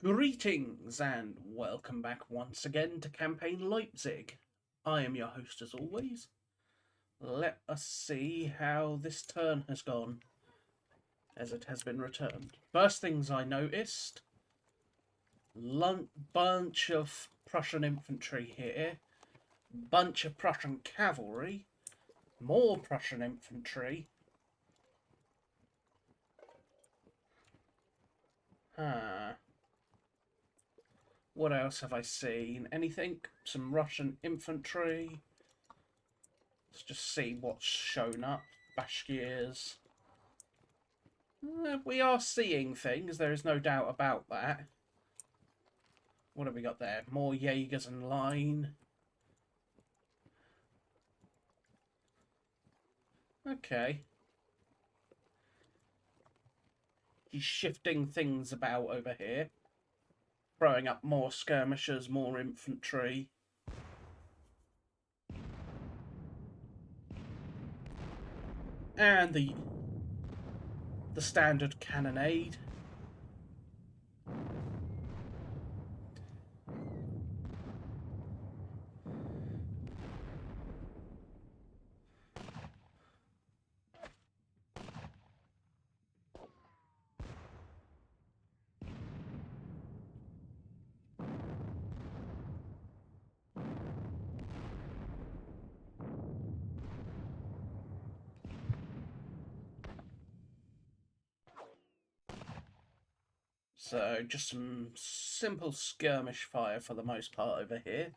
Greetings and welcome back once again to Campaign Leipzig. I am your host as always. Let us see how this turn has gone as it has been returned. First things I noticed, bunch of Prussian infantry here, bunch of Prussian cavalry, more Prussian infantry. What else have I seen? Anything? Some Russian infantry. Let's just see what's shown up. Bashkirs. We are seeing things, there is no doubt about that. What have we got there? More Jaegers in line. Okay. He's shifting things about over here. Throwing up more skirmishers, more infantry. And the standard cannonade. So, just some simple skirmish fire for the most part over here.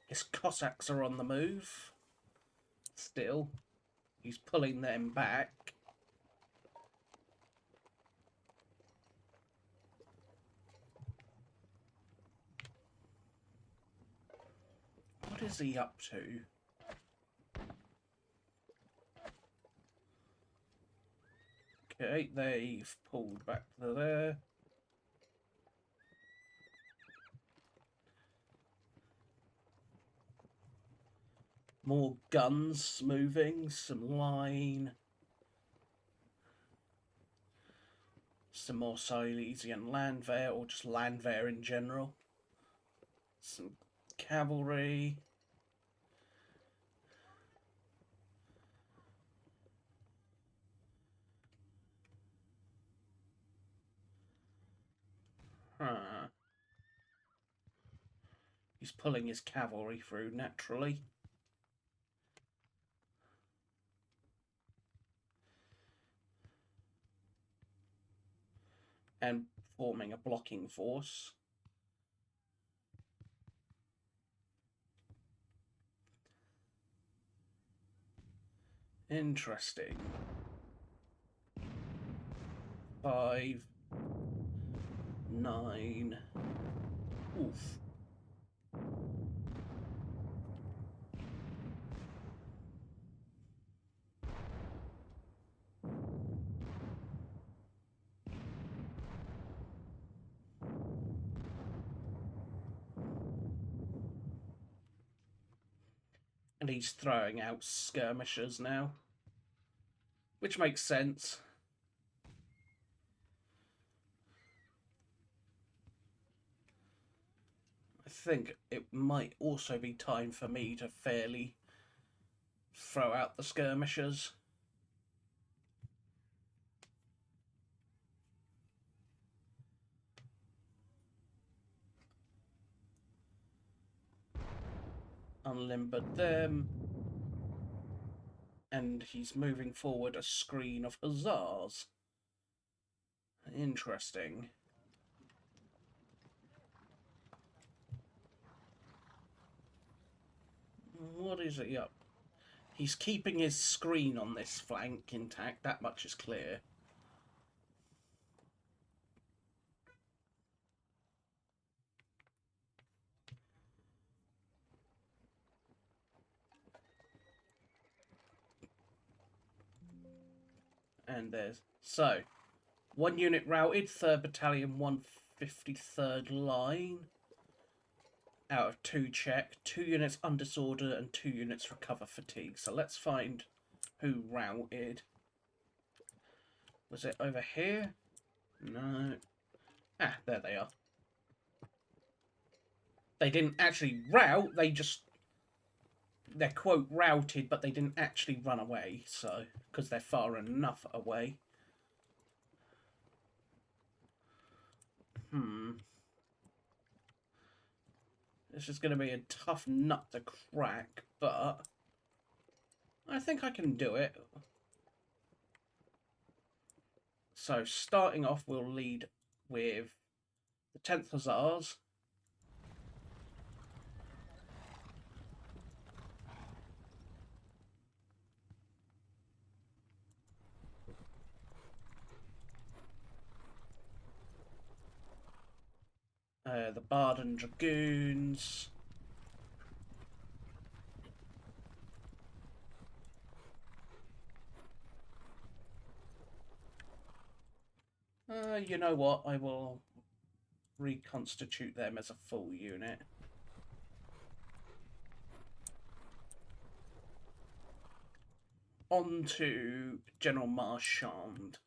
His Cossacks are on the move. Still. He's pulling them back. What is he up to? Okay, they've pulled back to there. More guns moving, some line. Some more Silesian Landwehr, or just Landwehr in general. Some cavalry. He's pulling his cavalry through naturally. And forming a blocking force. Interesting. 5, 9. Oof. And he's throwing out skirmishers now. Which makes sense. I think it might also be time for me to fairly throw out the skirmishers. Unlimbered them. And he's moving forward a screen of hussars. Interesting. What is he up? He's keeping his screen on this flank intact, that much is clear. And there's... So, 1 unit routed, 3rd Battalion, 153rd Line. Out of 2 check, 2 units undisordered and 2 units recover fatigue. So let's find who routed. Was it over here? No. Ah, there they are. They didn't actually rout, they're quote routed, but they didn't actually run away, so, because they're far enough away. This is going to be a tough nut to crack, but I think I can do it. So, starting off, we'll lead with the 10th Hussars. The Baden Dragoons. You know what? I will reconstitute them as a full unit. On to General Marchand.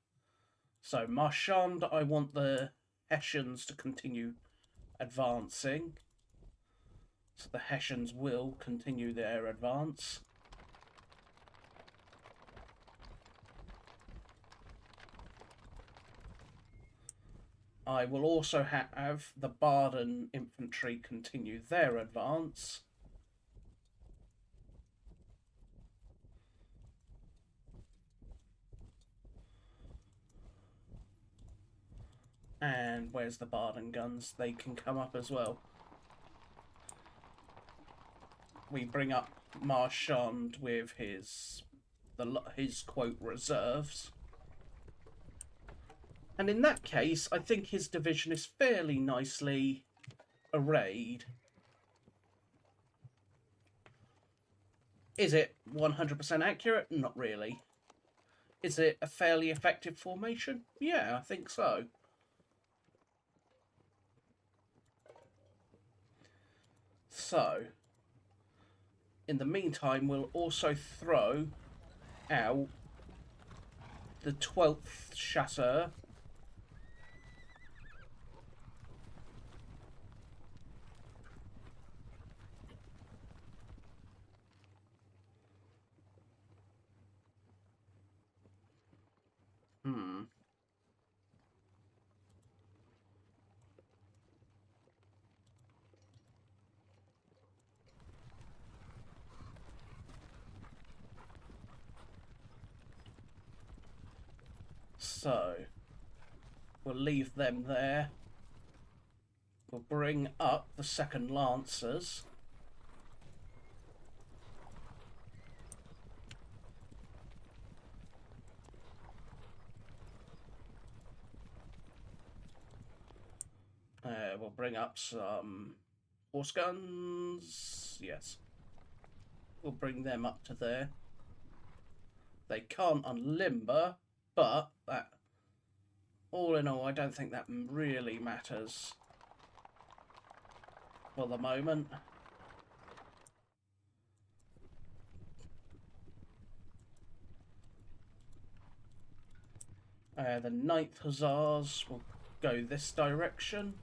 So, Marchand, I want the Hessians to continue advancing. So the Hessians will continue their advance. I will also have the Baden infantry continue their advance. And where's the Baden guns? They can come up as well. We bring up Marchand with his quote reserves. And in that case, I think his division is fairly nicely arrayed. Is it 100% accurate? Not really. Is it a fairly effective formation? Yeah, I think so. So, in the meantime, we'll also throw out the 12th Chasseur. So, we'll leave them there. We'll bring up the 2nd Lancers. We'll bring up some horse guns. Yes. We'll bring them up to there. They can't unlimber, but that, all in all, I don't think that really matters for the moment. The 9th Hussars will go this direction.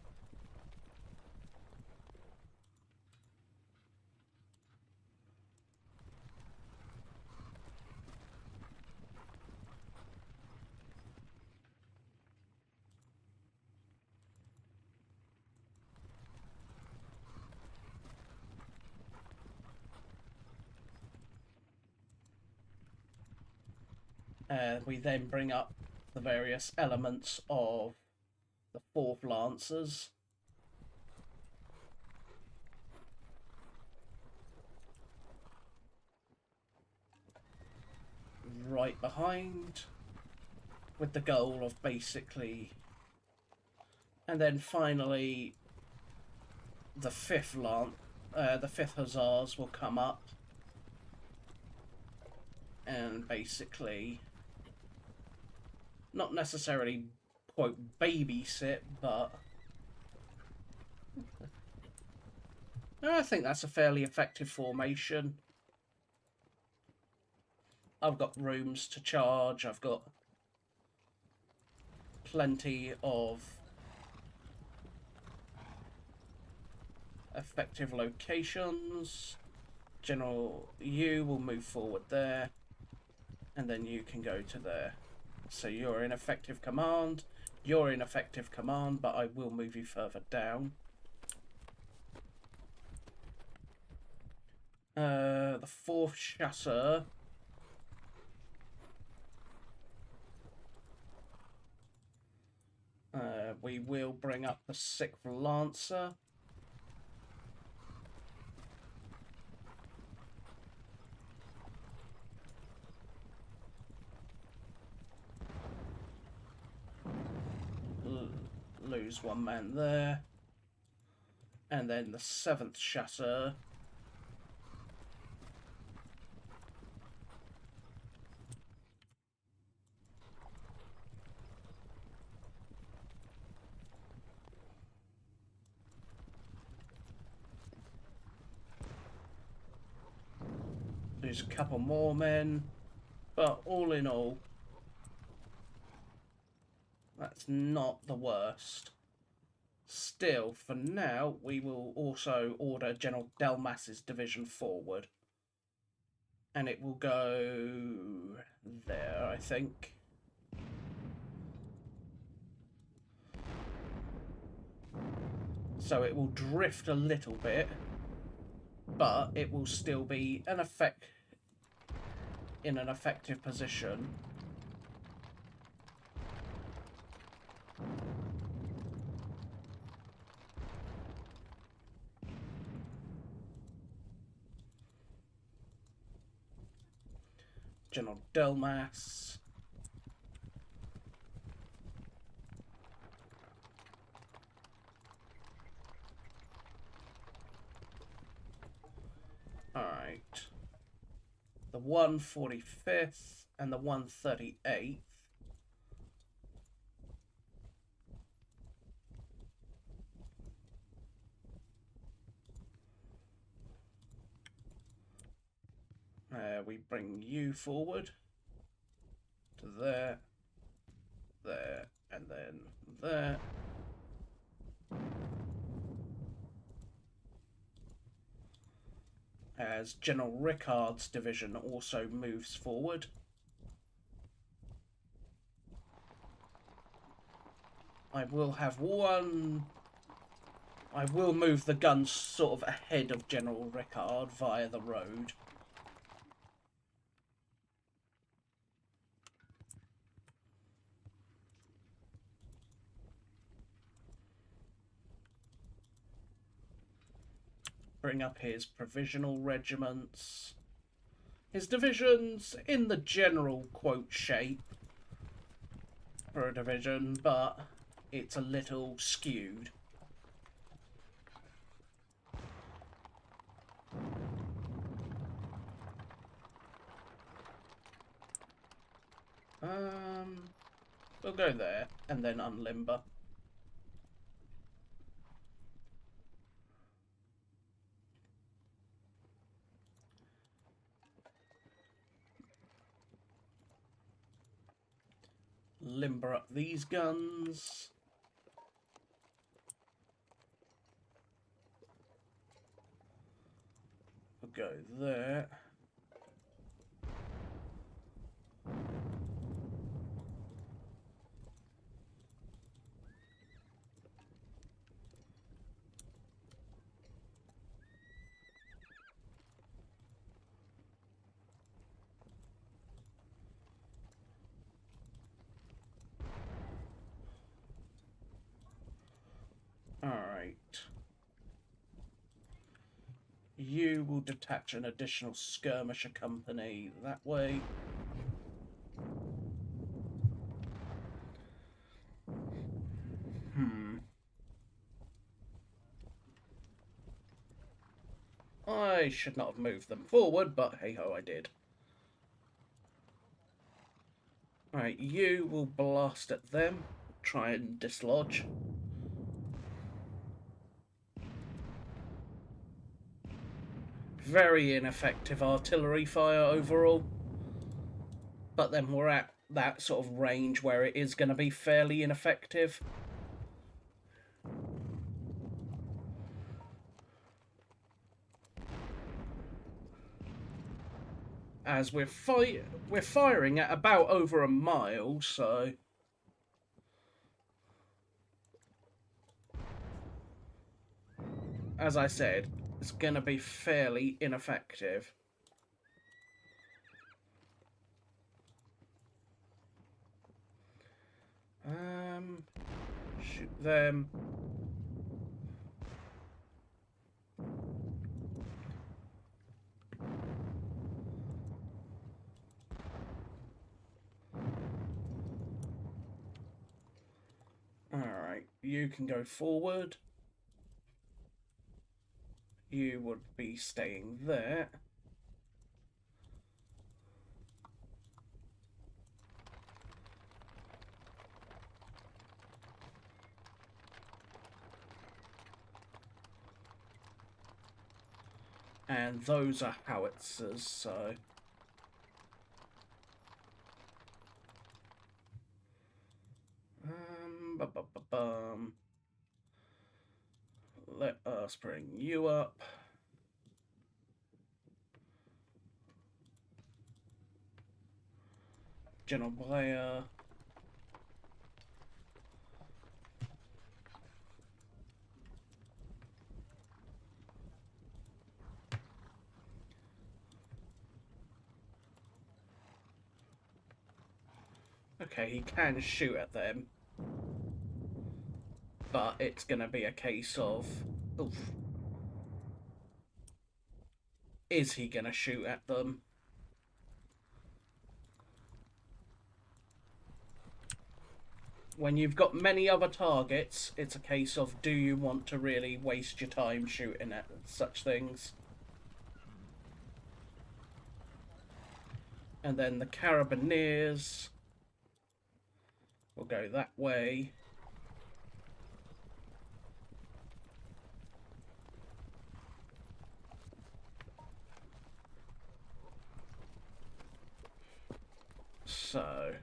We then bring up the various elements of the 4th Lancers. Right behind, with the goal of basically, and then finally the 5th Hussars will come up and basically, not necessarily quote babysit, but I think that's a fairly effective formation. I've got rooms to charge, I've got plenty of effective locations. General, you will move forward there, and then you can go to there. So you're in effective command. You're in effective command, but I will move you further down. The 4th Chasseur. We will bring up the 6th Lancer. Lose 1 man there. And then the 7th Chasseur. Lose a couple more men. But all in all, that's not the worst. Still, for now, we will also order General Delmas's division forward. And it will go there, I think. So it will drift a little bit, but it will still be in an effective position. General Delmas. Alright. The 145th and the 138th. We bring you forward to there, there, and then there. As General Ricard's division also moves forward. I will move the guns sort of ahead of General Ricard via the road. Bring up his provisional regiments. His division's in the general quote shape for a division, but it's a little skewed. We'll go there and then unlimber. Limber up these guns. We'll go there. Alright. You will detach an additional skirmisher company that way. I should not have moved them forward, but hey-ho, I did. Alright, you will blast at them. Try and dislodge. Very ineffective artillery fire overall. But then we're at that sort of range where it is going to be fairly ineffective. as we're firing at about over a mile, so as I said, it's gonna be fairly ineffective. Shoot them. Alright, you can go forward. You would be staying there. And those are howitzers, so... Let us bring you up. General Blucher. Okay, he can shoot at them. But it's going to be a case of... Oof. Is he going to shoot at them? When you've got many other targets, it's a case of, do you want to really waste your time shooting at such things? And then the Carabineers will go that way. So,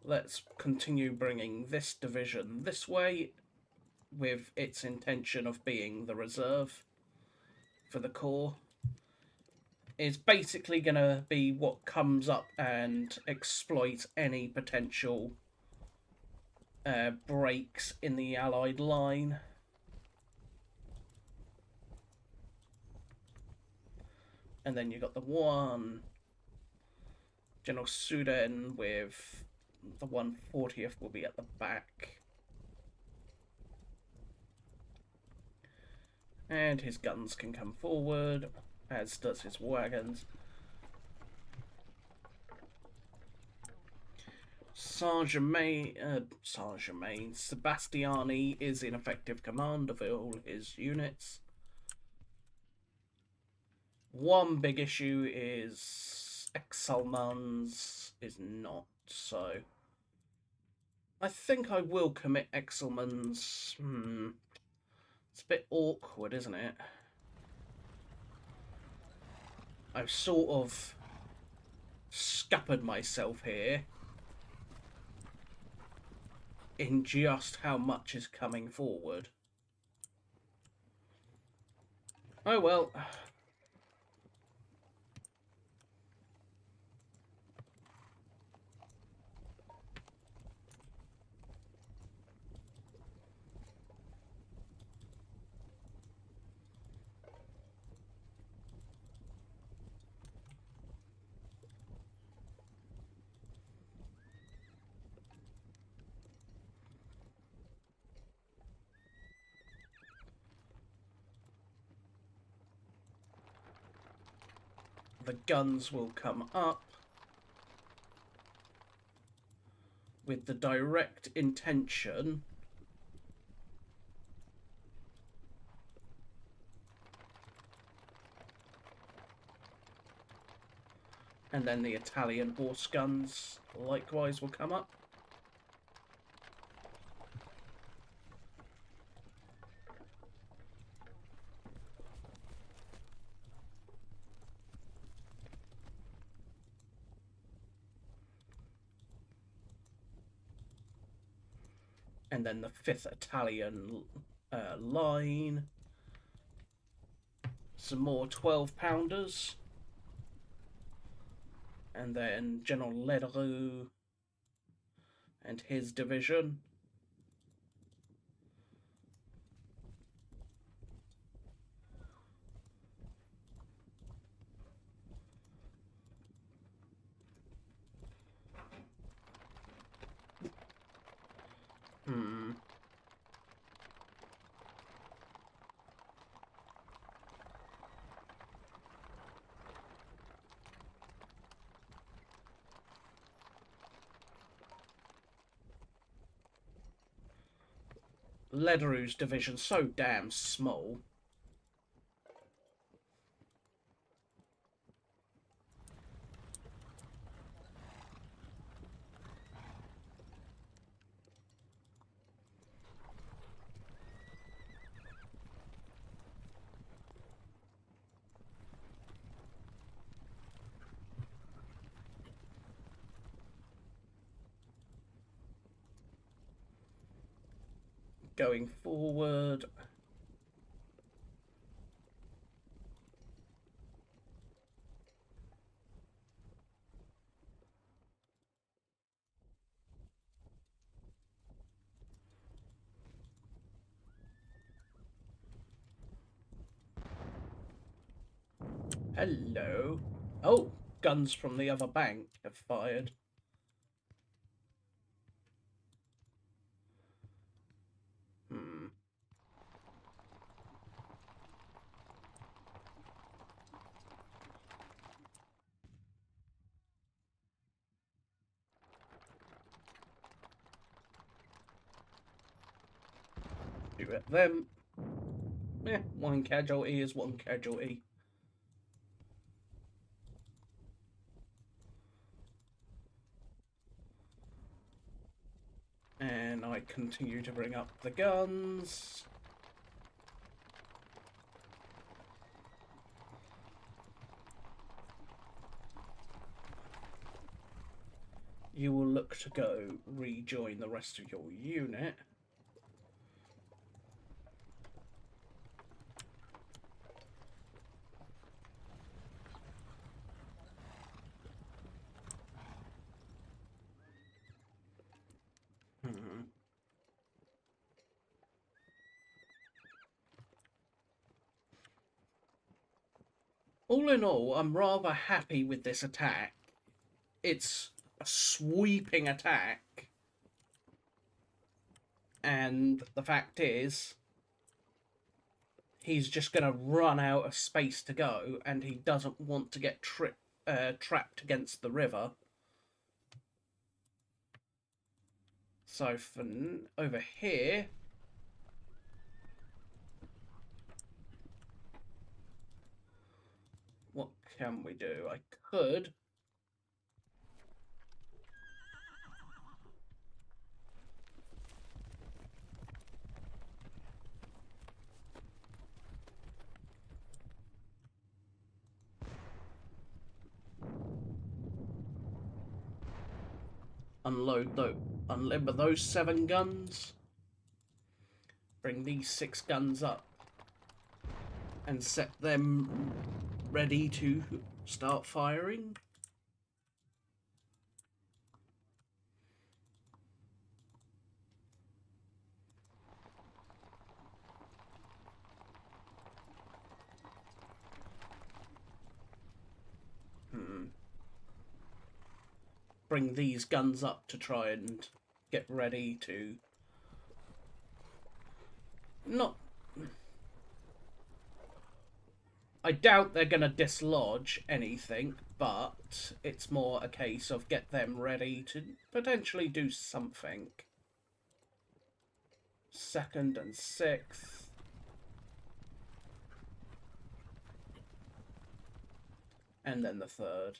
let's continue bringing this division this way with its intention of being the reserve for the corps. It's basically going to be what comes up and exploits any potential breaks in the Allied line. And then you've got the one General Sudan with the 140th will be at the back. And his guns can come forward, as does his wagons. Saint-Germain, Sebastiani is in effective command of all his units. One big issue is Exelmans is not, so I think I will commit Exelmans. It's a bit awkward, isn't it? I've sort of scuppered myself here in just how much is coming forward. Oh well. The guns will come up with the direct intention and then the Italian horse guns likewise will come up. And then the 5th Italian line. Some more 12-pounders. And then General Ledru and his division. Ledru's division so damn small. Going forward. Hello. Oh, guns from the other bank have fired. Shoot at them. One casualty is one casualty. And I continue to bring up the guns. You will look to go rejoin the rest of your unit. All in all, I'm rather happy with this attack. It's a sweeping attack. And the fact is, he's just going to run out of space to go, and he doesn't want to get trapped against the river. So for over here, what can we do? I could unlimber those 7 guns, bring these 6 guns up, and set them ready to start firing. Bring these guns up to try and get ready to not... I doubt they're going to dislodge anything, but it's more a case of get them ready to potentially do something. 2nd and 6th. And then the 3rd,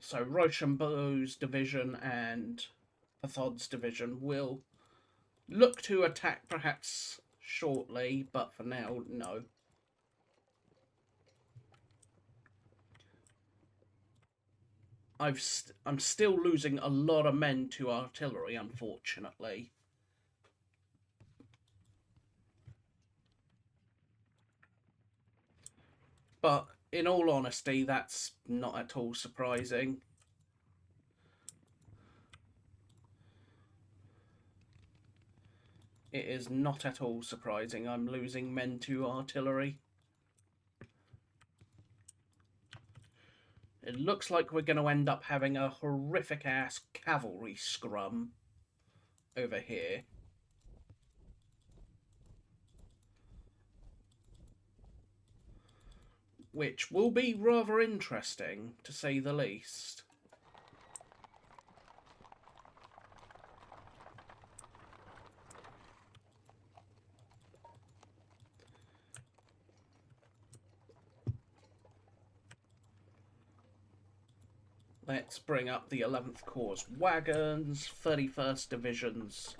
So Rochambeau's division and Pathod's division will look to attack perhaps shortly, but for now, no. I'm still losing a lot of men to artillery, unfortunately. But in all honesty, that's not at all surprising. It is not at all surprising I'm losing men to artillery. It looks like we're going to end up having a horrific-ass cavalry scrum over here. Which will be rather interesting, to say the least. Let's bring up the 11th Corps wagons, 31st Divisions.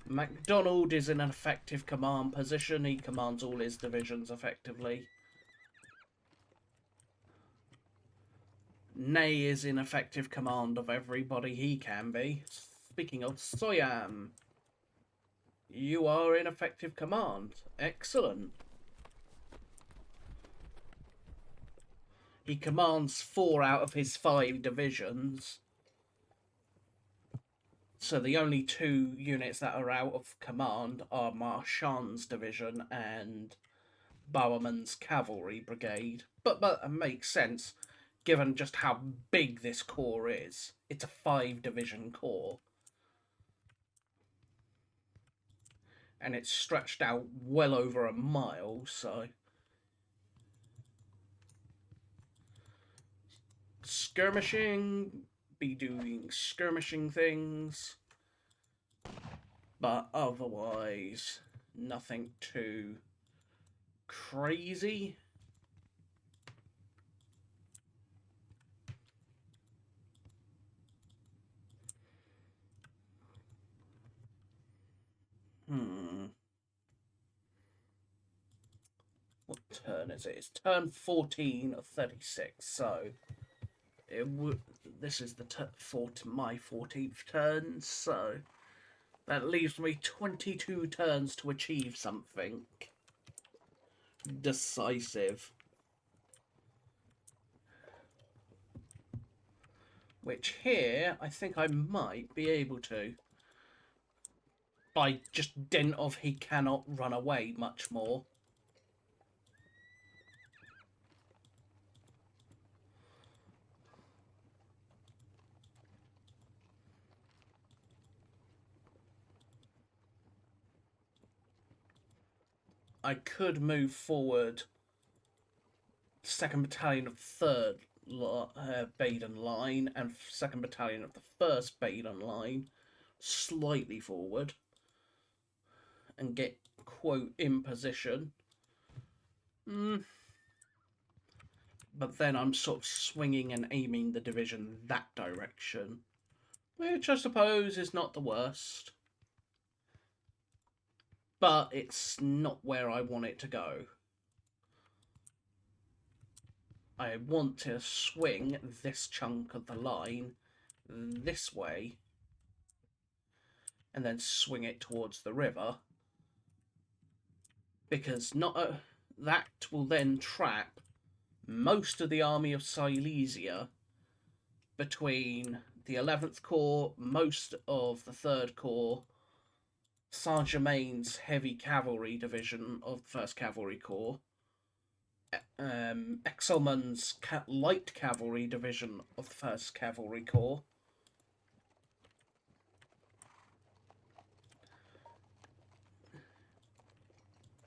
MacDonald is in an effective command position. He commands all his divisions effectively. Ney is in effective command of everybody he can be. Speaking of Soyam, you are in effective command. Excellent. He commands 4 out of his 5 divisions. So the only 2 units that are out of command are Marchand's division and Bowerman's cavalry brigade. But it makes sense, given just how big this corps is. It's a 5-division corps. And it's stretched out well over a mile, so... Skirmishing, be doing skirmishing things, but otherwise nothing too crazy. What turn is it? It's turn 14 of 36, so this is my 14th turn, so that leaves me 22 turns to achieve something decisive. Which here, I think I might be able to. By just dint of he cannot run away much more. I could move forward 2nd Battalion of the 3rd Baden Line and 2nd Battalion of the 1st Baden Line slightly forward and get, quote, in position. But then I'm sort of swinging and aiming the division that direction, which I suppose is not the worst. But it's not where I want it to go. I want to swing this chunk of the line this way and then swing it towards the river, because that will then trap most of the Army of Silesia between the 11th Corps, most of the 3rd Corps, Saint-Germain's Heavy Cavalry Division of the 1st Cavalry Corps, Exelmann's Light Cavalry Division of the 1st Cavalry Corps,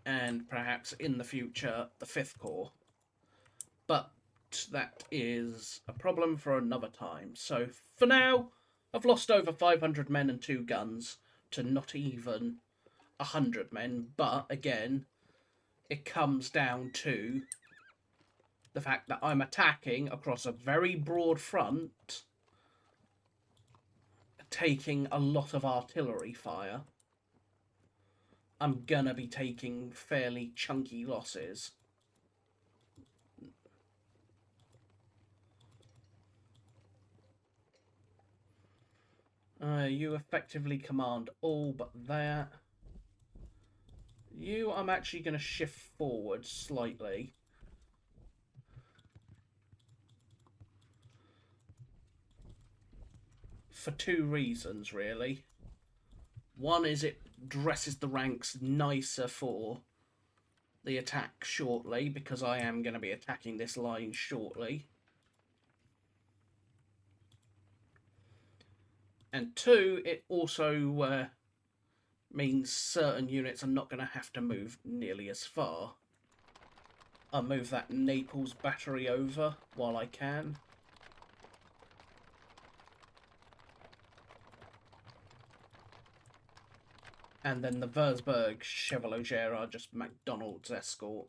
and perhaps in the future the 5th Corps. But that is a problem for another time. So for now, I've lost over 500 men and 2 guns to not even 100 men. But again, it comes down to the fact that I'm attacking across a very broad front, taking a lot of artillery fire. I'm gonna be taking fairly chunky losses. You effectively command all but that. You, I'm actually going to shift forward slightly. For two reasons, really. One is it dresses the ranks nicer for the attack shortly, because I am going to be attacking this line shortly. And two, it also means certain units are not going to have to move nearly as far. I'll move that Naples battery over while I can. And then the Würzburg Chevalier are just MacDonald's escort.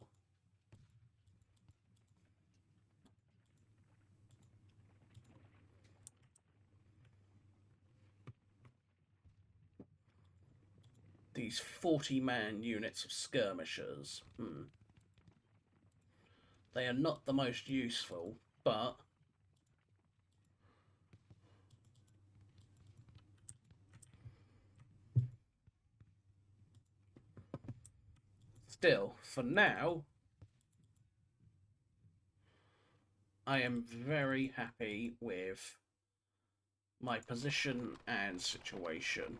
These 40-man units of skirmishers. They are not the most useful, but still, for now, I am very happy with my position and situation.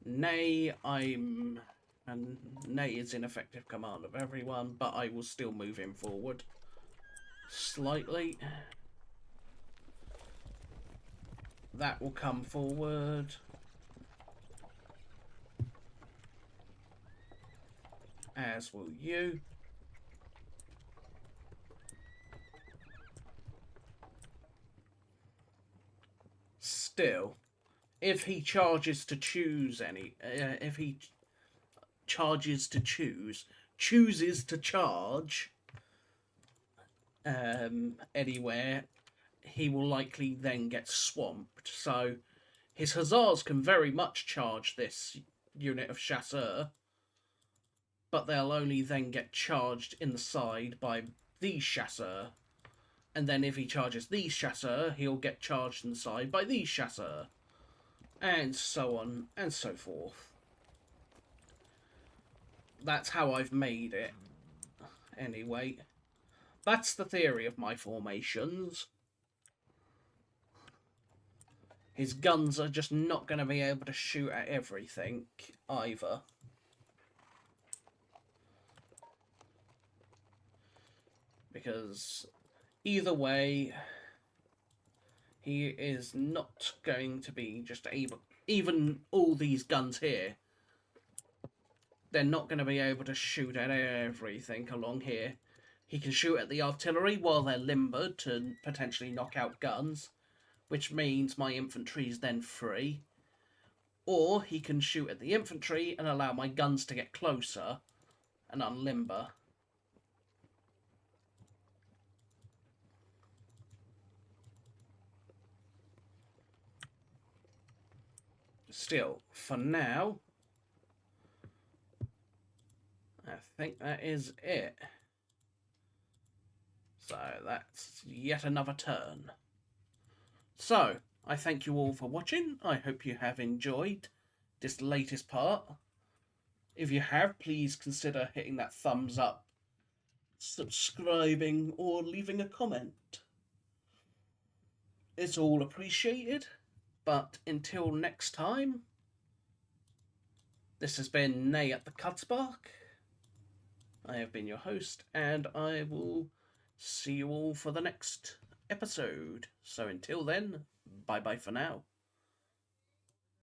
Ney, and Ney is in effective command of everyone, but I will still move him forward slightly. That will come forward. As will you. Still, if he charges to choose if he charges to chooses to charge anywhere, he will likely then get swamped. So his hussars can very much charge this unit of chasseurs, but they'll only then get charged in the side by these chasseurs. And then if he charges these chasseurs, he'll get charged in the side by these chasseurs. And so on and so forth. That's how I've made it. Anyway, that's the theory of my formations. His guns are just not going to be able to shoot at everything either. Because either way, he is not going to be just able... Even all these guns here, they're not going to be able to shoot at everything along here. He can shoot at the artillery while they're limbered to potentially knock out guns, which means my infantry is then free. Or he can shoot at the infantry and allow my guns to get closer and unlimber. Still, for now, I think that is it. So that's yet another turn. So, I thank you all for watching. I hope you have enjoyed this latest part. If you have, please consider hitting that thumbs up, subscribing, or leaving a comment. It's all appreciated. But until next time, this has been Ney at the Katzbach. I have been your host, and I will see you all for the next episode. So until then, bye-bye for now.